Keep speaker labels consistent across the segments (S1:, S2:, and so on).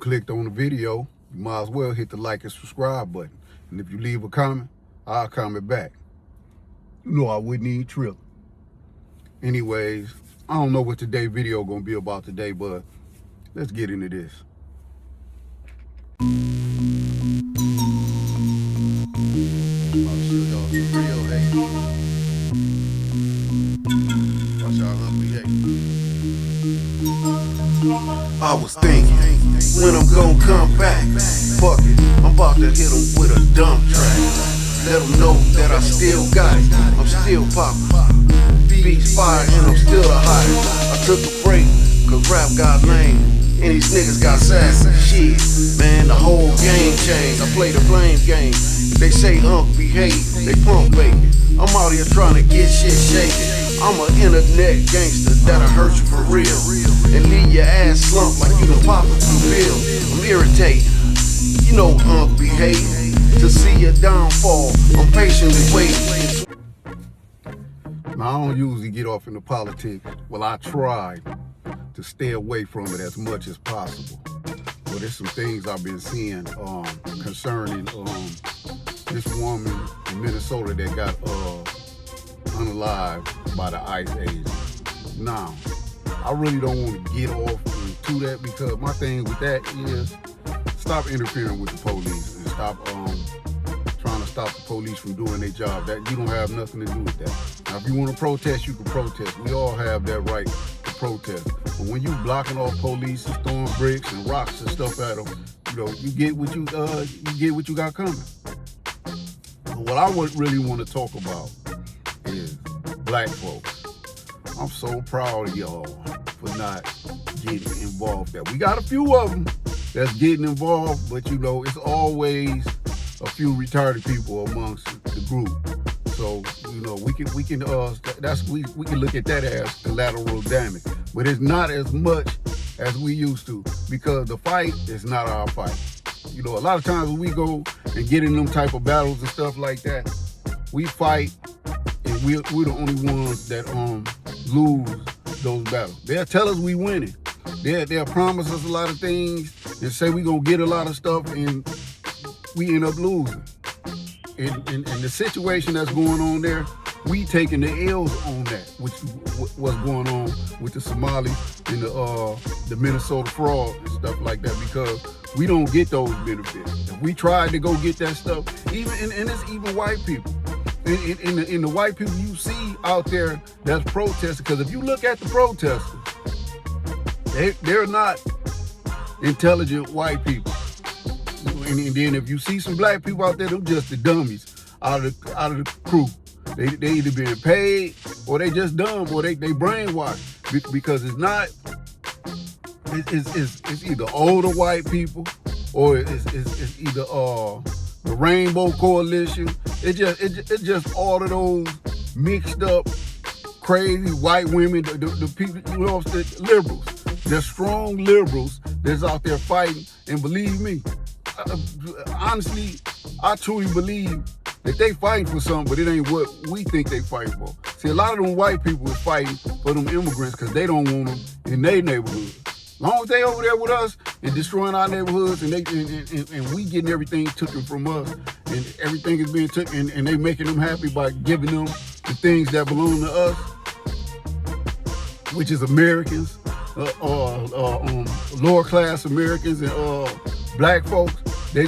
S1: clicked on the video, you might as well hit the like and subscribe button. And if you leave a comment, I'll comment back. You know I wouldn't even trip. Anyways, I don't know what today's video gonna be about today, but let's get into this. I'll show y'all some real hate. Watch y'all hungry hate. I was thinking, when I'm gonna come back, fuck it, I'm about to hit them with a dump track. Let them know that I still got it, I'm still poppin'. Beats fire and I'm still the hottest. I took a break, cause rap got lame, and these niggas got sassy. Shit, man, the whole game changed. I play the blame game. They say be hate, they pump bacon. I'm out here trying to get shit shaking. I'm an internet gangster that'll hurt you for real and leave your ass slumped like you done popped a few pills. I'm irritated, you know be hate. To see your downfall, I'm patiently waiting. Now, I don't usually get off into politics. Well, I try to stay away from it as much as possible. But there's some things I've been seeing concerning this woman in Minnesota that got unalived by the ICE agent. Now, I really don't want to get off into that because my thing with that is stop interfering with the police and stop trying to stop the police from doing their job. That you don't have nothing to do with that. Now, if you want to protest, you can protest. We all have that right to protest. But when you blocking off police and throwing bricks and rocks and stuff at them, you know, you get what you got coming. But what I would really want to talk about is black folks. I'm so proud of y'all for not getting involved. That we got a few of them that's getting involved, but you know, it's always a few retarded people amongst the group. So, you know, we can look at that as collateral damage. But it's not as much as we used to, because the fight is not our fight. You know, a lot of times when we go and get in them type of battles and stuff like that, we fight and we're the only ones that lose those battles. They'll tell us we winning. They'll promise us a lot of things and say we gonna get a lot of stuff, and we end up losing. In the situation that's going on there, we taking the L's on that, which what's going on with the Somalis and the Minnesota fraud and stuff like that, because we don't get those benefits. If we tried to go get that stuff, and it's even white people. In the white people you see out there that's protesting, because if you look at the protesters, they're not intelligent white people. And then if you see some black people out there, them just the dummies out of the crew. They either being paid or they just dumb or they brainwashed, because it's either older white people or it's either the Rainbow Coalition. It's just all of those mixed up crazy white women, the people, you know, the liberals. There's strong liberals that's out there fighting, and believe me, honestly, I truly believe that they fighting for something, but it ain't what we think they fighting for. See, a lot of them white people is fighting for them immigrants because they don't want them in their neighborhood. As long as they over there with us and destroying our neighborhoods, and we getting everything taken from us, and everything is being taken, and they making them happy by giving them the things that belong to us, which is Americans, lower class Americans and black folks. They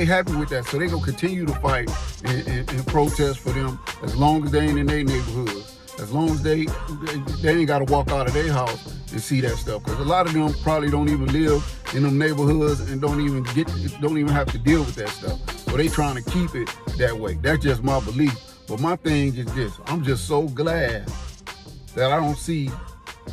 S1: happy with that, so they gonna continue to fight and protest for them as long as they ain't in their neighborhoods. As long as they ain't gotta walk out of their house and see that stuff, because a lot of them probably don't even live in them neighborhoods and don't even have to deal with that stuff. So they trying to keep it that way. That's just my belief. But my thing is this: I'm just so glad that I don't see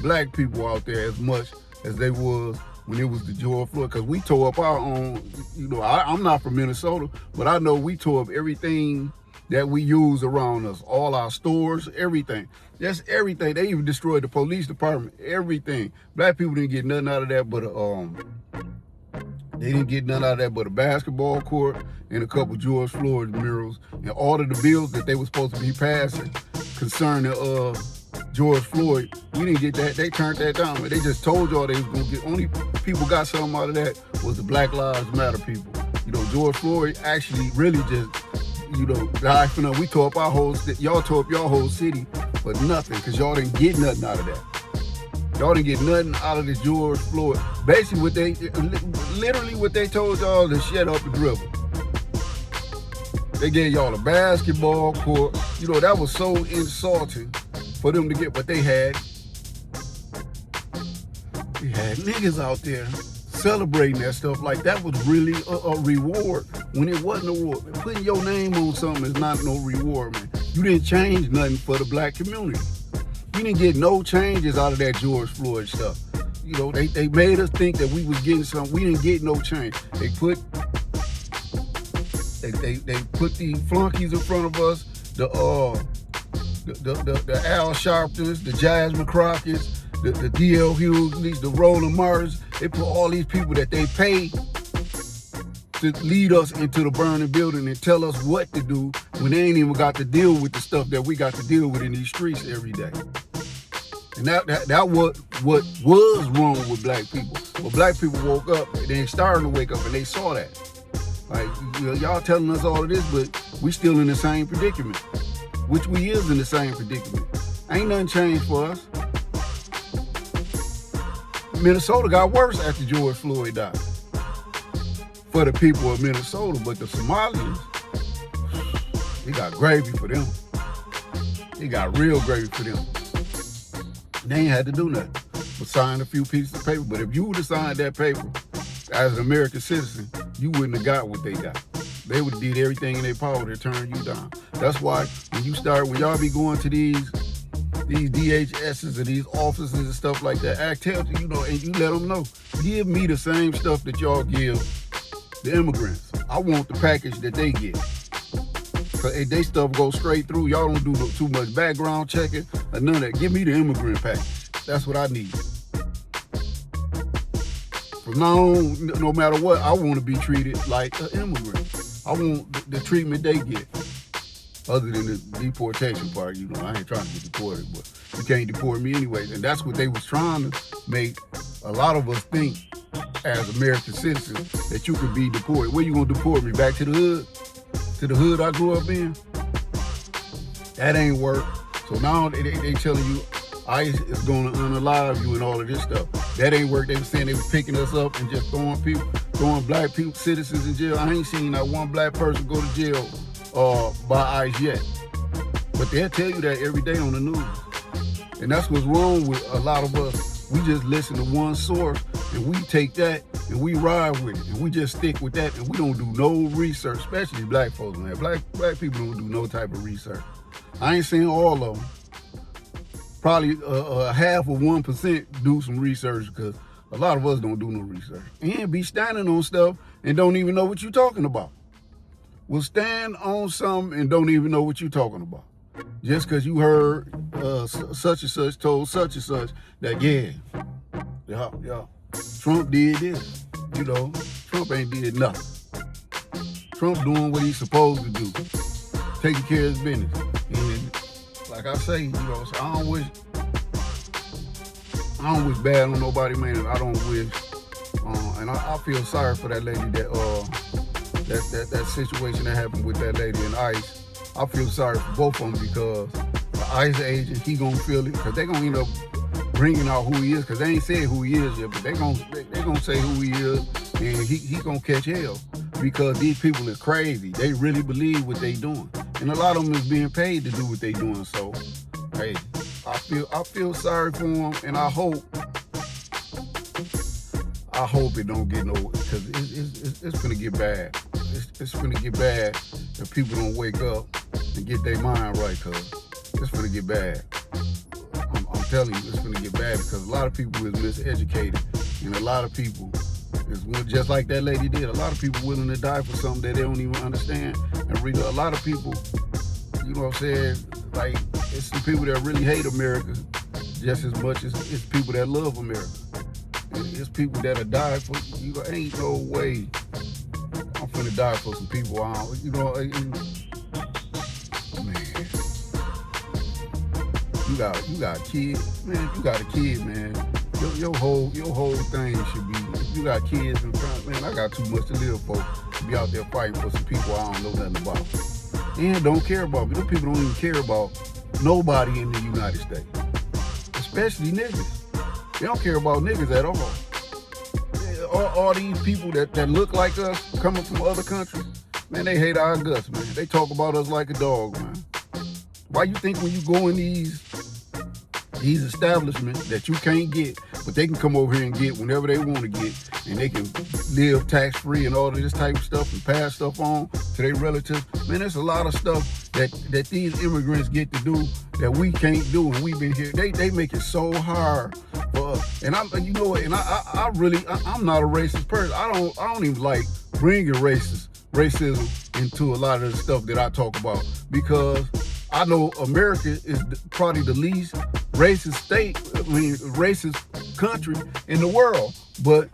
S1: black people out there as much as they was when it was the George Floyd, because we tore up our own. You know, I'm not from Minnesota, but I know we tore up everything that we use around us, all our stores, everything. That's everything. They even destroyed the police department, everything. Black people didn't get nothing out of that but a basketball court and a couple George Floyd murals, and all of the bills that they were supposed to be passing concerning George Floyd, we didn't get that. They turned that down. Man. They just told y'all they was gonna get. Only people got something out of that was the Black Lives Matter people. You know, George Floyd actually really just, you know, died for nothing. We tore up our whole, y'all tore up your whole city for nothing, because y'all didn't get nothing out of that. Y'all didn't get nothing out of this George Floyd. Basically, literally what they told y'all is shut up and dribble. They gave y'all a basketball court. You know, that was so insulting for them to get what they had. We had niggas out there celebrating that stuff like that was really a reward when it wasn't a reward. Putting your name on something is not no reward, man. You didn't change nothing for the black community. You didn't get no changes out of that George Floyd stuff. You know, they made us think that we was getting something. We didn't get no change. They put the flunkies in front of us, the Al Sharptons, the Jasmine Crockett's, the D.L. Hughes, the Roland Martins. They put all these people that they pay to lead us into the burning building and tell us what to do when they ain't even got to deal with the stuff that we got to deal with in these streets every day. And that what was wrong with black people. But black people woke up, they starting to wake up, and they saw that. Like, you know, y'all telling us all of this, but we still in the same predicament, which we is in the same predicament. Ain't nothing changed for us. Minnesota got worse after George Floyd died for the people of Minnesota, but the Somalians, we got gravy for them. They got real gravy for them. They ain't had to do nothing but sign a few pieces of paper. But if you would have signed that paper as an American citizen, you wouldn't have got what they got. They would have did everything in their power to turn you down. That's why when y'all be going to these DHSs and these offices and stuff like that, tell you know, and you let them know, give me the same stuff that y'all give the immigrants. I want the package that they get. Cause if they stuff go straight through, y'all don't do too much background checking or none of that. Give me the immigrant package. That's what I need. From now on, no matter what, I want to be treated like an immigrant. I want the treatment they get. Other than the deportation part, you know, I ain't trying to get deported, but you can't deport me anyways. And that's what they was trying to make a lot of us think as American citizens, that you could be deported. Where you gonna deport me? Back to the hood? To the hood I grew up in? That ain't work. So now they telling you ICE is gonna unalive you and all of this stuff. That ain't work. They were saying they were picking us up and just throwing black people, citizens in jail. I ain't seen not one black person go to jail by ICE yet. But they'll tell you that every day on the news. And that's what's wrong with a lot of us. We just listen to one source and we take that and we ride with it. And we just stick with that and we don't do no research, especially black folks, man. Black people don't do no type of research. I ain't saying all of them. Probably half of 1% do some research, because a lot of us don't do no research. And be standing on stuff and don't even know what you're talking about. Will stand on something and don't even know what you're talking about. Just because you heard such and such told such and such that, yeah, Trump did this. You know, Trump ain't did nothing. Trump doing what he's supposed to do, taking care of his business. And like I say, you know, so I don't wish bad on nobody, man. And I don't wish, and I feel sorry for that lady that situation that happened with that lady in ICE. I feel sorry for both of them, because the ICE agent, he gonna feel it, because they gonna end up bringing out who he is, because they ain't said who he is yet, but they gonna say who he is, and he gonna catch hell, because these people is crazy. They really believe what they doing, and a lot of them is being paid to do what they doing. So, hey, I feel sorry for them, and I hope it don't get no, because it's gonna get bad. It's gonna get bad if people don't wake up and get their mind right, because it's gonna get bad. I'm telling you, it's gonna get bad, because a lot of people is miseducated, and a lot of people is just like that lady did. A lot of people willing to die for something that they don't even understand. And a lot of people, you know what I'm saying, like, it's the people that really hate America just as much as it's people that love America. It's people that'll die for, you know, ain't no way I'm finna die for some people. You know, man. you got kids, man. If you got a kid, man, your whole thing should be. If you got kids and friends, man, I got too much to live for to be out there fighting for some people I don't know nothing about and don't care about me. Those people don't even care about nobody in the United States, especially niggas. They don't care about niggas at all. All these people that look like us coming from other countries, man, they hate our guts, man. They talk about us like a dog, man. Why you think when you go in these establishments that you can't get, but they can come over here and get whenever they want to get, and they can live tax-free and all of this type of stuff and pass stuff on to their relatives? Man, there's a lot of stuff that these immigrants get to do that we can't do, and we've been here. They make it so hard for us. And you know what? And I'm not a racist person. I don't even like bringing racism into a lot of the stuff that I talk about, because I know America is probably the least racist racist country in the world, but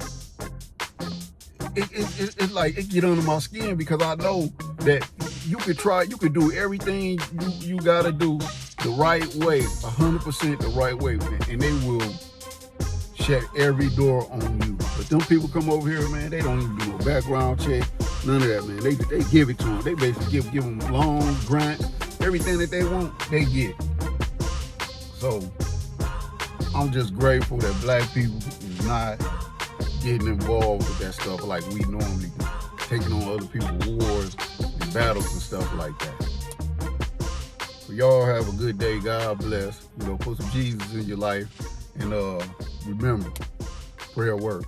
S1: it's like it get under my skin, because I know that you could do everything you gotta do the right way, 100% the right way, and they will shut every door on you. But them people come over here, man, they don't even do a background check, none of that, man. They give it to them. They basically give them loans, grants, everything that they want, they get. So I'm just grateful that black people is not getting involved with that stuff like we normally do, taking on other people's wars and battles and stuff like that. So y'all have a good day. God bless. Put some Jesus in your life, and remember, prayer works.